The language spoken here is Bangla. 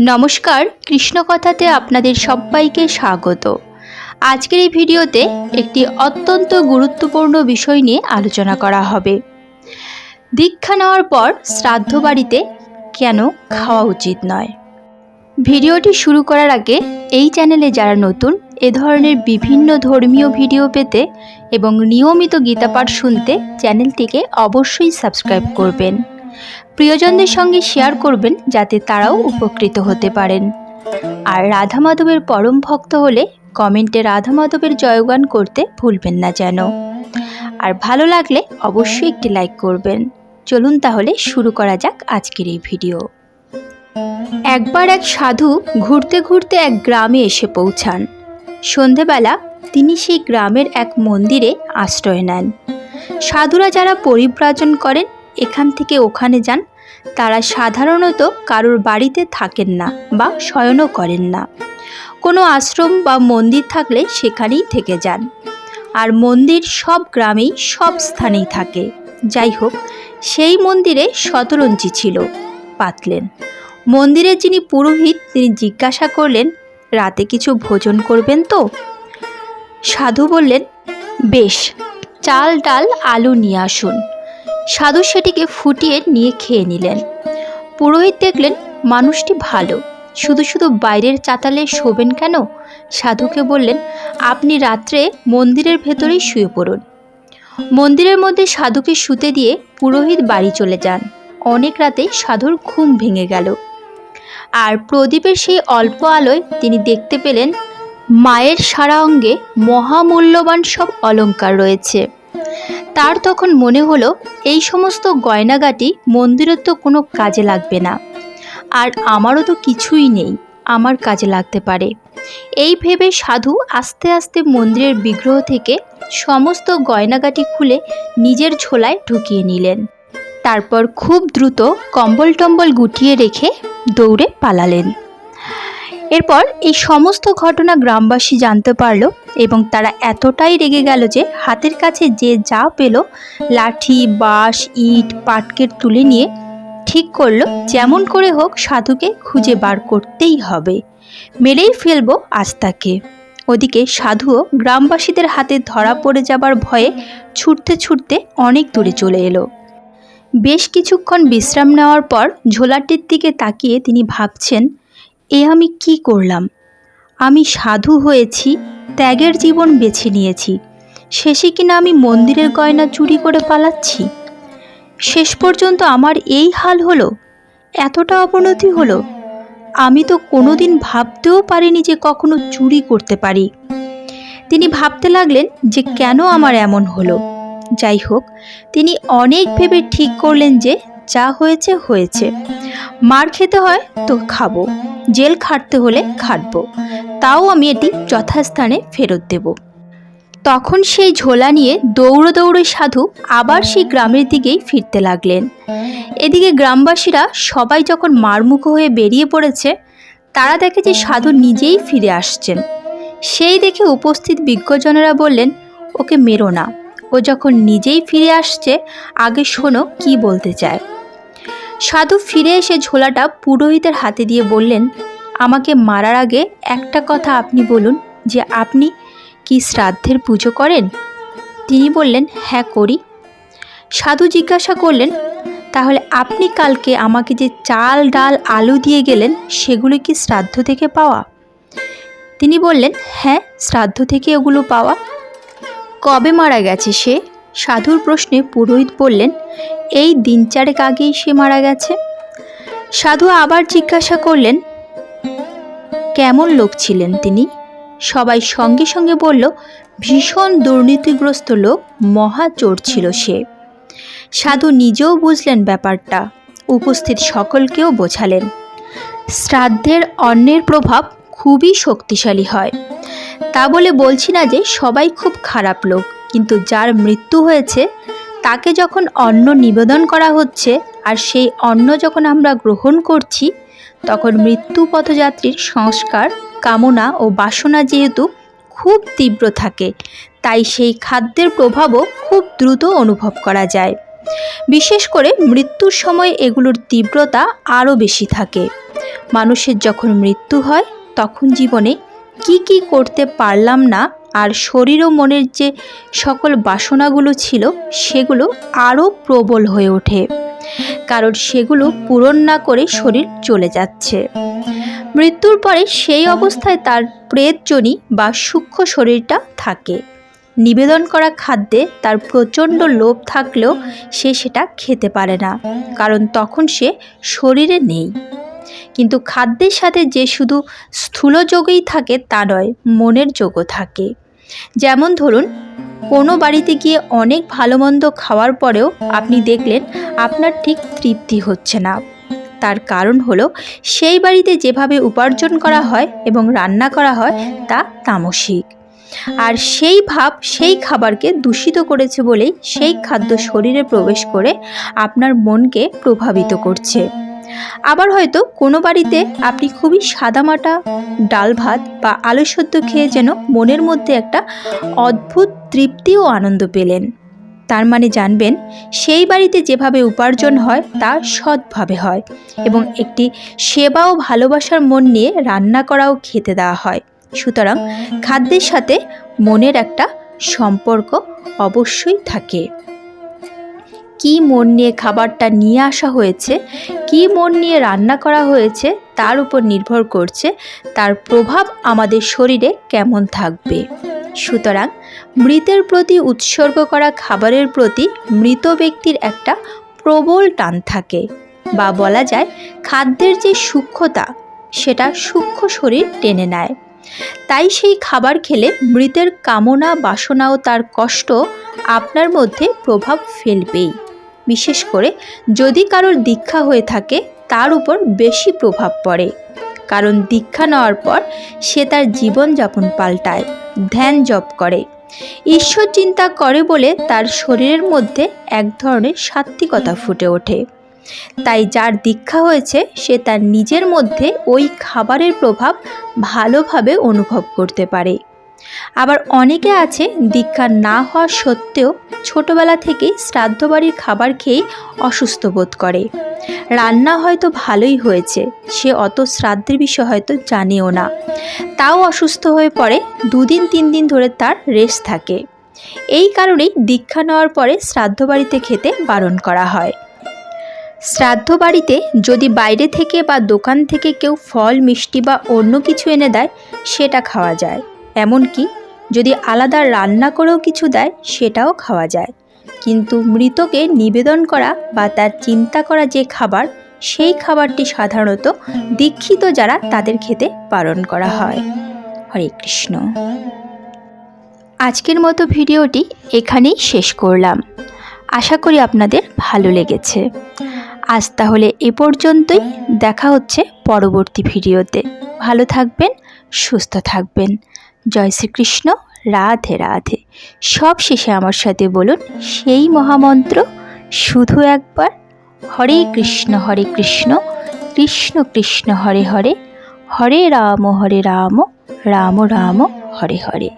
নমস্কার, কৃষ্ণকথাতে আপনাদের সবাইকে স্বাগত। আজকের এই ভিডিওতে একটি অত্যন্ত গুরুত্বপূর্ণ বিষয় নিয়ে আলোচনা করা হবে। দীক্ষা নেওয়ার পর শ্রাদ্ধ বাড়িতে কেন খাওয়া উচিত নয়। ভিডিওটি শুরু করার আগে এই চ্যানেলে যারা নতুন, এ ধরনের বিভিন্ন ধর্মীয় ভিডিও পেতে এবং নিয়মিত গীতাপাঠ শুনতে চ্যানেলটিকে অবশ্যই সাবস্ক্রাইব করবেন। প্রিয়জনদের সঙ্গে শেয়ার করবেন যাতে তারাও উপকৃত হতে পারেন। আর রাধা মাধবের পরম ভক্ত হলে কমেন্টে রাধা মাধবের জয়গান করতে ভুলবেন না যেন। আর ভালো লাগলে অবশ্যই একটি লাইক করবেন। চলুন তাহলে শুরু করা যাক আজকের এই ভিডিও। একবার এক সাধু ঘুরতে ঘুরতে এক গ্রামে এসে পৌঁছান। সন্ধেবেলা তিনি সেই গ্রামের এক মন্দিরে আশ্রয় নেন। সাধুরা যারা পরিব্রাজন করেন, এখান থেকে ওখানে যান, তারা সাধারণত কারোর বাড়িতে থাকেন না বা শয়নও করেন না। কোনো আশ্রম বা মন্দির থাকলে সেখানেই থেকে যান। আর মন্দির সব গ্রামেই সব স্থানেই থাকে। যাই হোক, সেই মন্দিরে শতরঞ্জি ছিল। পাতলেন মন্দিরের যিনি পুরোহিত, তিনি জিজ্ঞাসা করলেন, রাতে কিছু ভোজন করবেন তো? সাধু বললেন, বেশ, চাল ডাল আলু নিয়ে আসুন। সাধু সেটিকে ফুটিয়ে নিয়ে খেয়ে নিলেন। পুরোহিত দেখলেন মানুষটি ভালো, শুধু শুধু বাইরের চাতালে শোবেন কেন? সাধুকে বললেন, আপনি রাত্রে মন্দিরের ভেতরেই শুয়ে পড়ুন। মন্দিরের মধ্যে সাধুকে শুতে দিয়ে পুরোহিত বাড়ি চলে যান। অনেক রাতে সাধুর ঘুম ভেঙে গেল। আর প্রদীপের সেই অল্প আলোয় তিনি দেখতে পেলেন মায়ের সারা অঙ্গে মহামূল্যবান সব অলংকার রয়েছে। তার তখন মনে হলো, এই সমস্ত গয়নাগাটি মন্দিরের তো কোনো কাজে লাগবে না, আর আমারও তো কিছুই নেই, আমার কাজে লাগতে পারে। এই ভেবে সাধু আস্তে আস্তে মন্দিরের বিগ্রহ থেকে সমস্ত গয়নাগাটি খুলে নিজের ঝোলায় ঢুকিয়ে নিলেন। তারপর খুব দ্রুত কম্বল টম্বল গুটিয়ে রেখে দৌড়ে পালালেন। এরপর এই সমস্ত ঘটনা গ্রামবাসী জানতে পারল এবং তারা এতটাই রেগে গেল যে হাতের কাছে যে যা পেল, লাঠি, বাঁশ, ইট, পাটকেল তুলে নিয়ে ঠিক করলো যেমন করে হোক সাধুকে খুঁজে বার করতেই হবে, মেরেই ফেলবো আজ তাকে। ওদিকে সাধুও গ্রামবাসীদের হাতে ধরা পড়ে যাবার ভয়ে ছুটতে ছুটতে অনেক দূরে চলে এলো। বেশ কিছুক্ষণ বিশ্রাম নেওয়ার পর ঝোলাটির দিকে তাকিয়ে তিনি ভাবছেন, এ আমি কি করলাম? আমি সাধু হয়েছি, ত্যাগের জীবন বেছে নিয়েছি, শেষে কিনা আমি মন্দিরের গয়না চুরি করে পালাচ্ছি। শেষ পর্যন্ত আমার এই হাল হলো, এতটা অবনতি হলো। আমি তো কোনোদিন ভাবতেও পারিনি যে কখনো চুরি করতে পারি। তিনি ভাবতে লাগলেন যে কেন আমার এমন হলো। যাই হোক, তিনি অনেক ভেবে ঠিক করলেন যে যা হয়েছে হয়েছে, মার খেতে হয় তো খাবো, জেল খাটতে হলে খাটবো, তাও আমি এটি যথাস্থানে ফেরত দেব। তখন সেই ঝোলা নিয়ে দৌড়ে দৌড়ে সাধু আবার সেই গ্রামের দিকেই ফিরতে লাগলেন। এদিকে গ্রামবাসীরা সবাই যখন মারমুখো হয়ে বেরিয়ে পড়েছে, তারা দেখে যে সাধু নিজেই ফিরে আসছেন। সেই দেখে উপস্থিত বিজ্ঞজনেরা বললেন, ওকে মেরো না, ও যখন নিজেই ফিরে আসছে, আগে শোনো কি বলতে চায়। সাধু ফিরে এসে ঝোলাটা পুরোহিতের হাতে দিয়ে বললেন, আমাকে মারার আগে একটা কথা আপনি বলুন যে আপনি কি শ্রাদ্ধের পুজো করেন? তিনি বললেন, হ্যাঁ করি। সাধু জিজ্ঞাসা করলেন, তাহলে আপনি কালকে আমাকে যে চাল ডাল আলু দিয়ে গেলেন, সেগুলো কি শ্রাদ্ধ থেকে পাওয়া? তিনি বললেন, হ্যাঁ, শ্রাদ্ধ থেকে ওগুলো পাওয়া। কবে মারা গেছে সে? সাধুর প্রশ্নে পুরোহিত বললেন, এই দিন চারেক আগেই সে মারা গেছে। সাধু আবার জিজ্ঞাসা করলেন, কেমন লোক ছিলেন তিনি? সবাই সঙ্গে সঙ্গে বলল, ভীষণ দুর্নীতিগ্রস্ত লোক, মহা চোর ছিল সে। সাধু নিজেও বুঝলেন ব্যাপারটা, উপস্থিত সকলকেও বোঝালেন। শ্রাদ্ধের অন্নের প্রভাব খুবই শক্তিশালী হয়। তা বলে বলছি না যে সবাই খুব খারাপ লোক, কিন্তু যার মৃত্যু হয়েছে তাকে যখন অন্ন নিবেদন করা হচ্ছে, আর সেই অন্ন যখন আমরা গ্রহণ করছি, তখন মৃত্যু পথযাত্রীর সংস্কার, কামনা ও বাসনা যেহেতু খুব তীব্র থাকে, তাই সেই খাদ্যের প্রভাবও খুব দ্রুত অনুভব করা যায়। বিশেষ করে মৃত্যুর সময় এগুলোর তীব্রতা আরও বেশি থাকে। মানুষের যখন মৃত্যু হয় তখন জীবনে কি করতে পারলাম না, আর শরীর ও মনের যে সকল বাসনাগুলো ছিল সেগুলো আরও প্রবল হয়ে ওঠে, কারণ সেগুলো পূরণ না করে শরীর চলে যাচ্ছে। মৃত্যুর পরে সেই অবস্থায় তার প্রেতজনী বা সূক্ষ্ম শরীরটা থাকে। নিবেদন করা খাদ্যে তার প্রচণ্ড লোভ থাকলেও সে সেটা খেতে পারে না, কারণ তখন সে শরীরে নেই। কিন্তু খাদ্যের সাথে যে শুধু স্থূল যোগই থাকে তা নয়, মনের যোগও থাকে। যেমন ধরুন, কোনো বাড়িতে গিয়ে অনেক ভালো মন্দ খাওয়ার পরেও আপনি দেখলেন আপনার ঠিক তৃপ্তি হচ্ছে না। তার কারণ হলো সেই বাড়িতে যেভাবে উপার্জন করা হয় এবং রান্না করা হয় তা তামসিক, আর সেই ভাব সেই খাবারকে দূষিত করেছে বলেই সেই খাদ্য শরীরে প্রবেশ করে আপনার মনকে প্রভাবিত করছে। আবার হয়তো কোনো বাড়িতে আপনি খুবই সাদামাটা ডাল ভাত বা আলু সেদ্ধ খেয়ে যেন মনের মধ্যে একটা অদ্ভুত তৃপ্তি ও আনন্দ পেলেন। তার মানে জানবেন সেই বাড়িতে যেভাবে উপার্জন হয় তা সৎভাবে হয় এবং একটি সেবা ও ভালোবাসার মন নিয়ে রান্না করাও খেতে দেওয়া হয়। সুতরাং খাদ্যের সাথে মনের একটা সম্পর্ক অবশ্যই থাকে। কি মন নিয়ে খাবারটা নিয়ে আসা হয়েছে, কি মন নিয়ে রান্না করা হয়েছে তার উপর নির্ভর করছে তার প্রভাব আমাদের শরীরে কেমন থাকবে। সুতরাং মৃতের প্রতি উৎসর্গ করা খাবারের প্রতি মৃত ব্যক্তির একটা প্রবল টান থাকে, বা বলা যায় খাদ্যের যে সূক্ষ্মতা সেটা সূক্ষ্ম শরীর টেনে নেয়। তাই সেই খাবার খেলে মৃতের কামনা বাসনা ও তার কষ্ট আপনার মধ্যে প্রভাব ফেলবেই। বিশেষ করে যদি কারোর দীক্ষা হয়ে থাকে তার উপর বেশি প্রভাব পড়ে, কারণ দীক্ষা নেওয়ার পর সে তার জীবনযাপন পাল্টায়, ধ্যান জপ করে, ঈশ্বর চিন্তা করে বলে তার শরীরের মধ্যে এক ধরনের সাত্ত্বিকতা ফুটে ওঠে। তাই যার দীক্ষা হয়েছে সে তার নিজের মধ্যে ওই খাবারের প্রভাব ভালোভাবে অনুভব করতে পারে। আবার অনেকে আছে দীক্ষা না হওয়া সত্ত্বেও ছোটবেলা থেকেই শ্রাদ্ধ বাড়ির খাবার খেয়েই অসুস্থ বোধ করে। রান্না হয়তো ভালোই হয়েছে, সে অত শ্রাদ্ধের বিষয় হয়তো জানেও না, তাও অসুস্থ হয়ে পড়ে। 2 দিন 3 দিন ধরে তার রেস্ট থাকে। এই কারণেই দীক্ষা নেওয়ার পরে শ্রাদ্ধ বাড়িতে খেতে বারণ করা হয়। শ্রাদ্ধ বাড়িতে যদি বাইরে থেকে বা দোকান থেকে কেউ ফল মিষ্টি বা অন্য কিছু এনে দেয় সেটা খাওয়া যায়, এমনকি যদি আলাদা রান্না করেও কিছু দেয় সেটাও খাওয়া যায়। কিন্তু মৃতকে নিবেদন করা বা তার চিন্তা করা যে খাবার, সেই খাবারটি সাধারণত দীক্ষিত যারা তাদের খেতে বারণ করা হয়। হরে কৃষ্ণ। আজকের মতো ভিডিওটি এখানেই শেষ করলাম। আশা করি আপনাদের ভালো লেগেছে। আজ তাহলে এ পর্যন্তই, দেখা হচ্ছে পরবর্তী ভিডিওতে। ভালো থাকবেন, সুস্থ থাকবেন। জয় শ্রীকৃষ্ণ। রাধে রাধে। সব শেষে আমার সাথে বলুন সেই মহামন্ত্র, শুধু একবার। হরে কৃষ্ণ কৃষ্ণ কৃষ্ণ হরে হরে, হরে রাম রাম রাম হরে হরে।